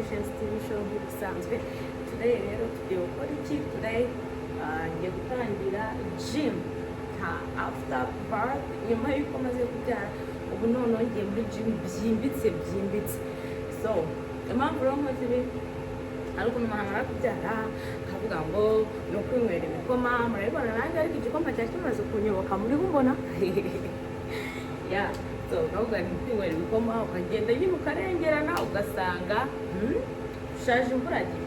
Congratulations TV show nk'ibisanzwe. Today rero tugiye gukora iki? Today ngiye gutangira gym after birth, nyuma y'uko maze kubyara. Ubu noneho ngiye muri gym byimbitse. So impamvu rero nkoze ibi ari ukuntu umuntu amara kubyara akavuga ngo ni ukwinywera ibikoma. Murabibona nanjye ariko igikoma cyari kimaze kunyoboka, muri kumbona yeah. So navuga ni kwinywera ibikoma, ukagenda nyine ukarengerana ugasanga ushaje imburagihe.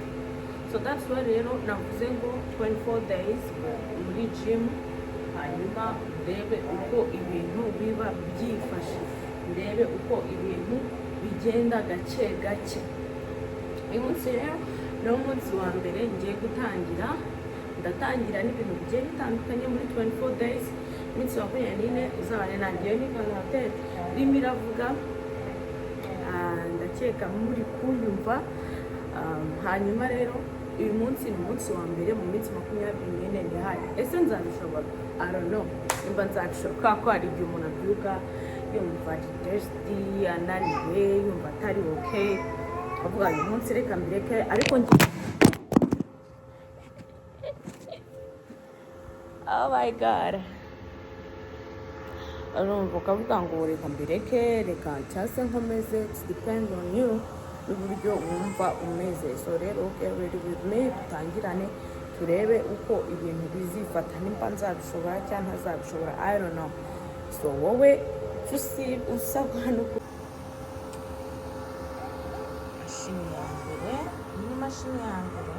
So that's why rero navuze ngo 24 days muri gym, hanyuma ndebe uko ibintu biba byifashe, ndebe uko ibintu bigenda gake. Uyu munsi rero ni umunsi wa mbere ngiye gutangira. Ndatangira n'ibintu bigiye bitandukanye muri 24 days. Iminsi 24 uzabane nanjye n'ikanatete ririmo iravuga, ndakeka muri kunyumva. Hanyuma rero uyu munsi ni umunsi wa mbere mu minsi 24 ndihaye. Ese nzabishobora? I don't know nimba nzabishobora, kuko hari igihe umuntu abyuka yumva thirsty, ananiwe, yumva atari okay, avuga uyu munsi reka mbireke. Ariko oh my god, urumva ukavuga ngo reka mbireke, reka cyase nkomeze. It depends on you n'uburyo wumva umeze. So rero get ready with me, dutangirane turebe uko ibintu bizifata, nimba nzabishobora cyangwa ntazabishobora, I don't know. So wowe usabwa no mashini ya mbere, ni mashini ya mbere.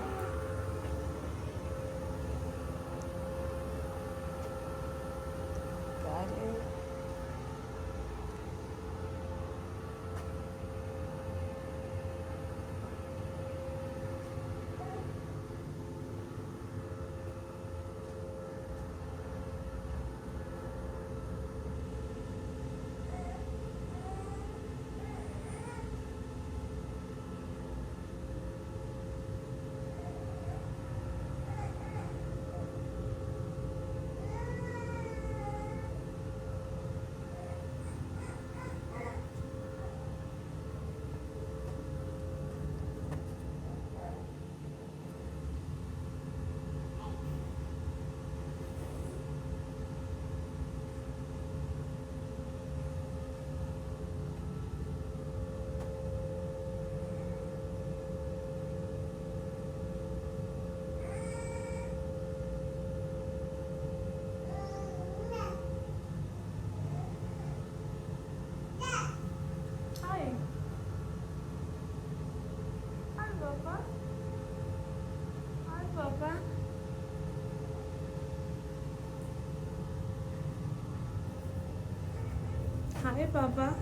Hi, Papa.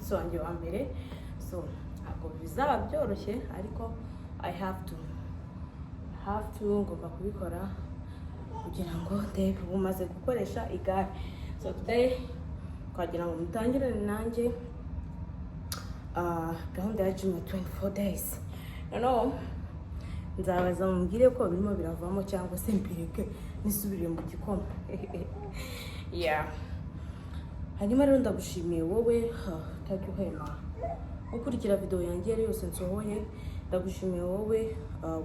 umunsi wanjye wa mbere, so ntabwo bizaba byoroshye ariko I have to ngomba kubikora kugira ngo ndebe umaze gukoresha igare. So today twagira ngo mutangirane nanjye gahunda ya gym 24 days. Noneho nzabaza mubwire ko birimo biravamo cyangwa se mbireke nisubire mu gikoma. Yeah. Hanyuma rero ndagushimiye wowe utaduhema ukurikira video yanjye yose nsohoye. Ndagushimiye wowe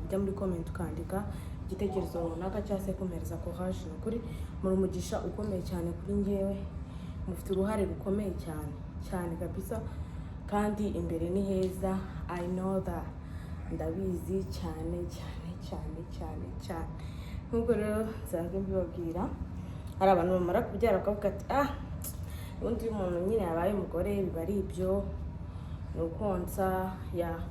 ujya muri comment ukandika igitekerezo runaka cyangwa se kumpereza courage. Nukuri muri umugisha ukomeye cyane kuri njyewe, mufite uruhare rukomeye cyane kabisa, kandi imbere ni heza. I know that, ndabizi cyane. Nkuko rero nsanzwe mbibabwira, hari abantu bamara kubyara bakavuga ati ubundi umuntu nyine yabaye umugore biba ari ibyo, ni ukonsa.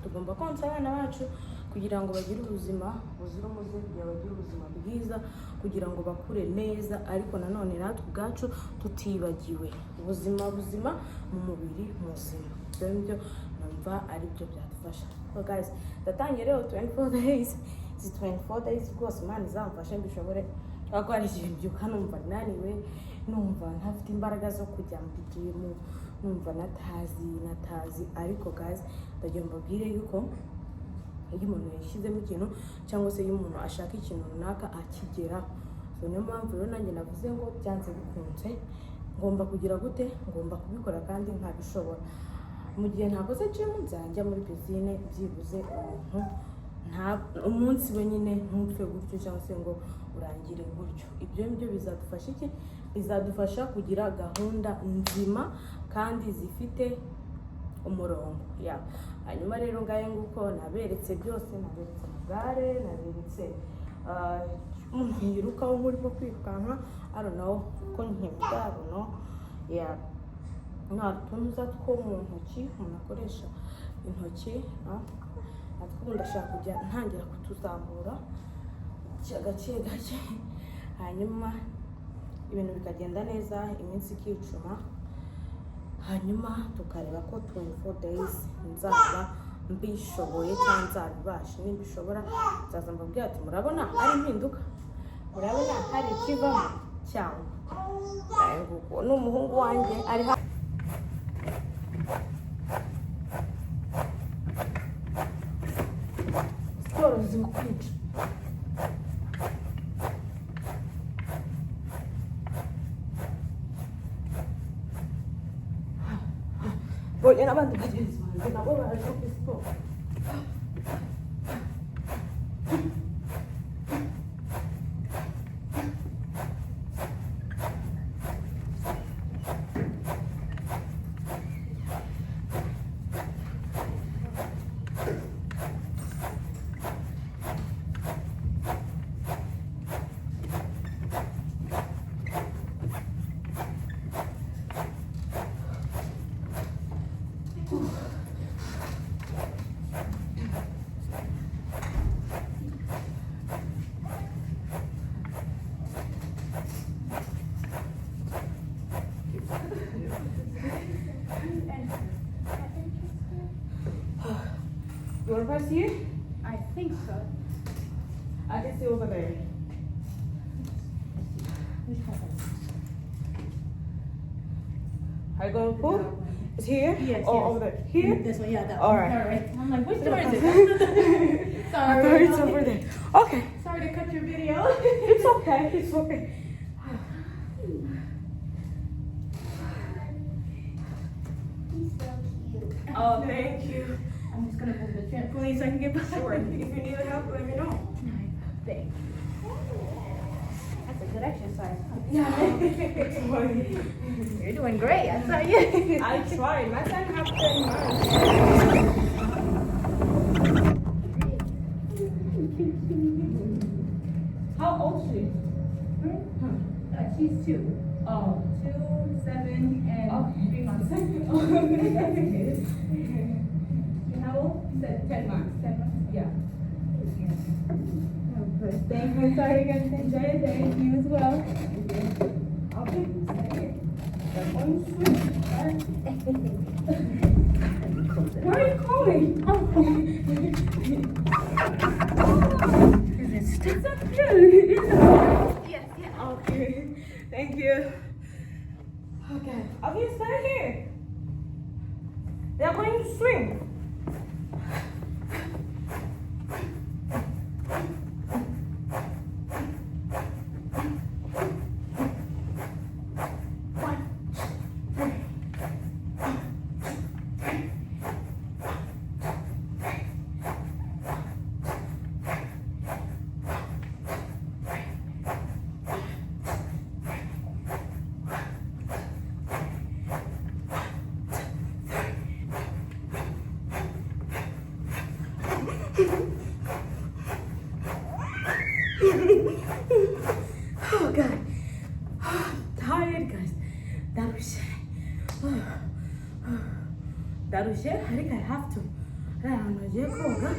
Tugomba konsa abana bacu kugira ngo bagire ubuzima buzira umuze, kugira bagire ubuzima bwiza, kugira ngo bakure neza, ariko nanone natwe ubwacu tutibagiwe ubuzima buzima mu mubiri muzima. Ibyo nibyo numva ari byo byadufasha. So guys, ndatangiye rero 24 days. Izi 24 days rwose Imana izamfashe mbishobore. Kuko hari igihe mbyuka numva naniwe, numva ntafite imbaraga zo kujya mu gym, numva natazi. Ariko guys, ndagira mbabwire yuko iyo umuntu yashyizemo ikintu cyangwa se iyo umuntu ashaka ikintu runaka akigeraho. So niyo mpamvu rero nanjye navuze ngo byanze bikunze ngomba kugira gute, ngomba kubikora kandi nkabishobora. Mu gihe ntakoze gym nzajya muri piscine byibuze umunsi we nyine ntupfe gutyo cyangwa se ngo urangire gutyo. Ibyo nibyo bizadufasha iki? Bizadufasha kugira gahunda nzima kandi zifite umurongo. Hanyuma rero ngaye nguko naberetse byose, naberetse amagare, naberetse umuntu yirukaho murimo kwirukanka, I don't know ko nkibuka, I don't know. Nta tunza two mu ntoki umuntu akoresha intoki, natwo ndashaka kujya ntangira kutuzamura gake. Hanyuma ibintu bikagenda neza, iminsi ikicuma, hanyuma tukareba ko 24 days nzaba mbishoboye cyangwa nzabibasha. Nimbishobora nzaza mbabwira ati murabona hari impinduka, murabona hari ikivamo cyangwa nguko n'umuhungu wanjye ari siporo zimukwica. Voglio n'abandi bagenzi banjye nabo baje ku siporo. You want to press here? I think so. I can see over there. Are you going to pull? It's here? Yes, or yes. over there? Here? This one, yeah, that All one. right. All right. I'm like, which door is it? Sorry, it's Sorry. over there. Okay. Sorry to cut your video. It's okay. It's okay. He's so cute. Oh, thank you. I'm just gonna move the trampoline so I can get behind. Sure. If you need help, let me know. Thanks. That's a good exercise. Yeah. It's funny. You're doing great. I saw you. I tried. My son have 10 months. How old is she? She's 2. Oh. 2, 7, and 3 months. How old? You said 10 months. 10 months. Yeah. Oh, good. Thank you. Sorry, guys. Enjoy your day. You as well. Okay. We're going to swim. Where are you going? Is it It's up here. Yes, yes. Okay, thank you. Okay, okay, stay here. They are going to swim. Oh God, I'm tired guys. Darushye. Darushye, ariko I have to. Hari ahantu nagiye koga.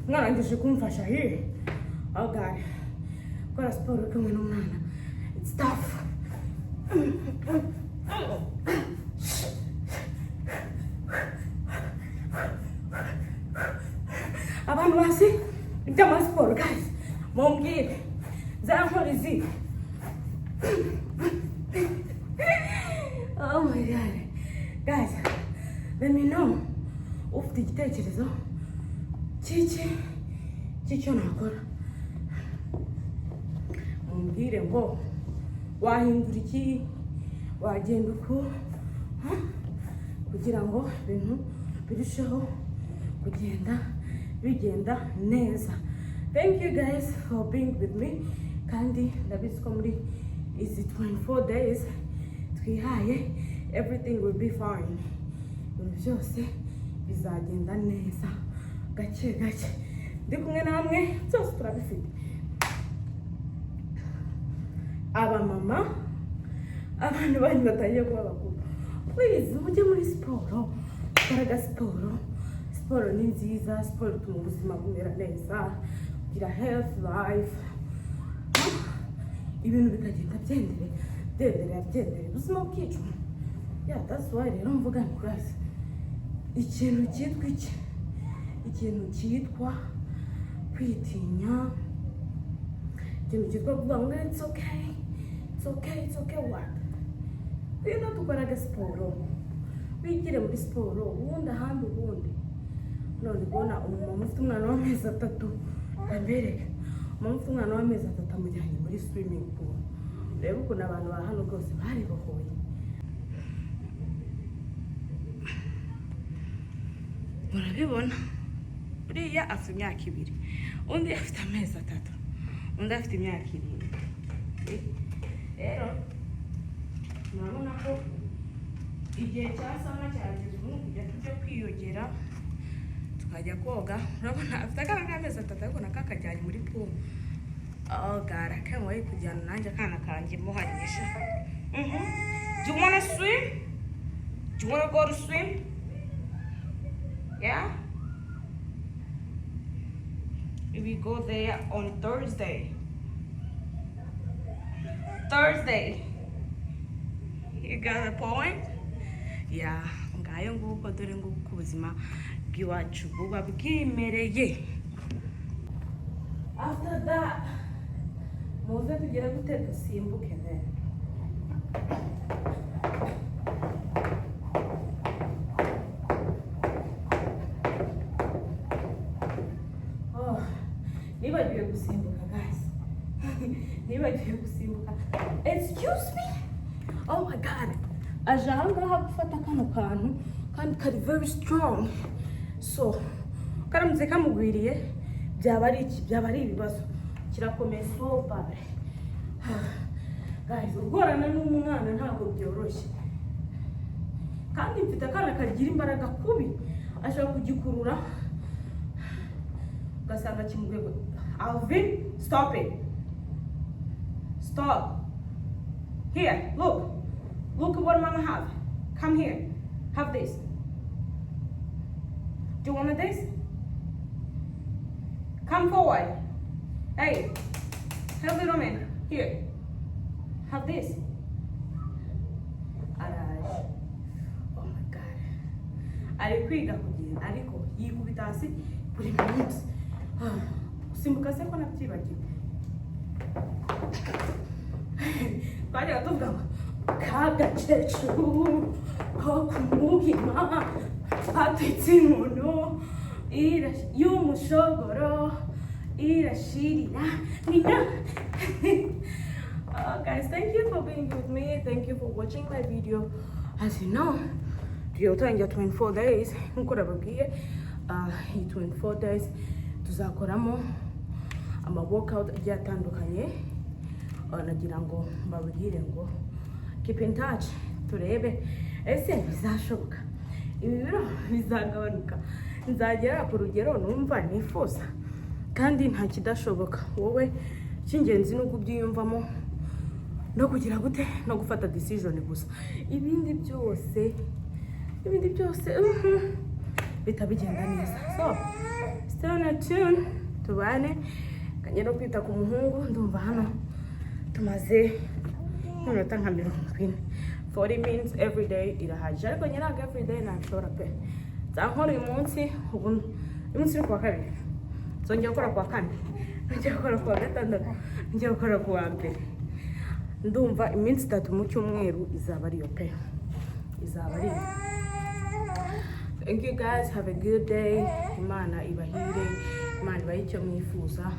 Mwarangije kumfasha here. Oh God, gukora siporo kumwe n'umwana. It's tough. Abantu bazi iby'amasiporo guys, mumbwire zankora izi. Oh my God, guys, let me know ufite igitekerezo cy'icyo nakora. Mumbwire ngo wahindura iki, wagenda uko kugira ngo ibintu birusheho kugenda bigenda neza. Thank you guys for being with me. Kandi ndabizi ko muri izi 24 days twihaye, everything will be fine. Ibintu byose bizagenda neza gake gake. Ndi kumwe namwe, byose turabifite. Abamama, abantu banyu batangiye kuba bakuru, please mujye muri siporo. Koraga siporo. Siporo ni nziza, siporo ituma ubuzima bumera neza, ugira health life, ibintu bikagenda byendere ubuzima bwicuma. Yeah, that's why rero mvuga ni guys, ikintu cyitwa kwitinya, ikintu cyitwa kuvuga ngo it's okay what? Rero dukoraga siporo, wigire muri siporo, ubundi ahandi ubundi. None kubona umumama ufite umwana w'amezi 3, Mbere, umumama ufite umwana w'amezi 3 amujyanye muri swimming pool. Reba ukuntu abantu ba hano rwose baribohoye. Murabibona, uriya afite imyaka 2, undi afite amezi 3, undi afite imyaka 7. Rero murabona ko igihe cya sama cyageze, kujya tujya kwiyogera tukajya koga. Urabona afite akana k'amezi 3 ariko nako akajyanye muri pool. Oh God, I can't wait kujyana nanjye akana kanjye muharisha. Do you want to swim? Do you want to go to swim? Yeah? We go there on Thursday. You got a point? Yeah, ngayo nguko dore nguko ubuzima bw'iwacu buba bwimereye. After that, muze tugere gute dusimbuke there. Oh, nibagiwe gusimbuka guys. Nibagiwe gusimbuka. Excuse me? Oh my God. Aje ahangaha gufata kano kantu kandi kari very strong. So, karamutse kamugwiriye byaba ari ibibazo. Kirakomeye so bad. Guys, ugorana n'umwana ntabwo byoroshye. Kandi mfite akana kagira imbaraga kubi. Ashaka kugikurura. Ugasanga kimugwego. Alvin, stop it. Stop. Here, look. Look at what Mama have. Come here. Have this. Do you want this? Come forward. Hey, help little man. Here. Have this. Araje. Oh my God. Ari kwiga kugenda ariko yikubita hasi buri munsi. Usimbuka se ko nabyibagiwe. Twajyaga tuvuga ngo kagakecuru ko kumuhima atetse inkono y'umushogoro irashirira nina. Guys, thank you for being with me. Thank you for watching my video. As you know, tugiye 24 days nkuko nababwiye. In 24 days tuzakoramo ama workout agiye atandukanye. Nagira ngo mbabwire ngo keep in touch, turebe ese bizashoboka, ibi biro bizagabanuka, nzagera ku rugero numva nifuza, kandi nta kidashoboka. Wowe cy'ingenzi nuko ubyiyumvamo no kugira gute no gufata decision gusa. Ibindi byose bitabigenda neza. So stay on tune, tubane kanye no kwita ku muhungu. Ndumva hano tumaze minota nka 40 minutes every day irahagije, ariko nyiraga every day nashobora pe. Nzankora uyu munsi, ubu umunsi ni kuwa kabiri, nzongera gukora kuwa kane, nzongera gukora kuwa gatandatu, nzongera gukora kuwa mbere. Ndumva iminsi 3 mu cyumweru izaba ariyo pe, izaba ari. Thank you guys, have a good day. Imana ibahire, Imana ibahe icyo mwifuza.